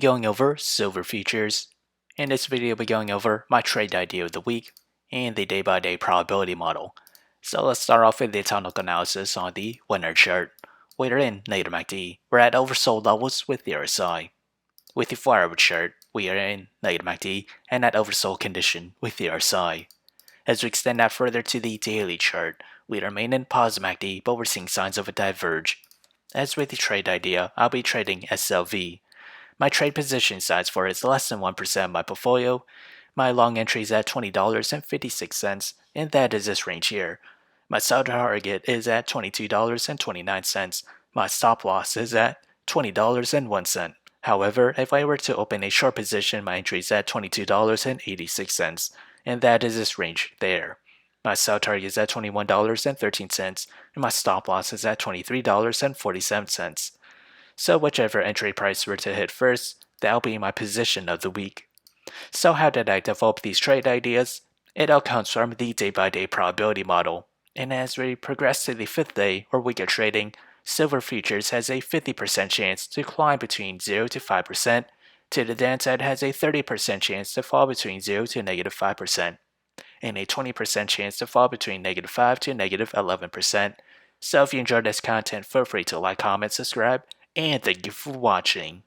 Going over silver futures. In this video, we're going over my trade idea of the week and the day-by-day probability model. So let's start off with the technical analysis on the winner chart. We're in NUGT. We're at oversold levels with the RSI. With the 4-hour chart, we are in NUGT and at oversold condition with the RSI. As we extend that further to the daily chart, we remain in positive MACD, but we're seeing signs of a diverge. As with the trade idea, I'll be trading SLV. My trade position size for it is less than 1% of my portfolio. My long entry is at $20.56, and that is this range here. My sell target is at $22.29. My stop loss is at $20.01. However, if I were to open a short position, my entry is at $22.86, and that is this range there. My sell target is at $21.13, and my stop loss is at $23.47. So whichever entry price were to hit first, that'll be my position of the week. So how did I develop these trade ideas? It all comes from the day-by-day probability model. And as we progress to the 5th day or week of trading, silver futures has a 50% chance to climb between 0 to 5%. To the downside has a 30% chance to fall between 0 to negative 5%. And a 20% chance to fall between negative 5 to negative 11%. So if you enjoyed this content, feel free to like, comment, subscribe, and thank you for watching.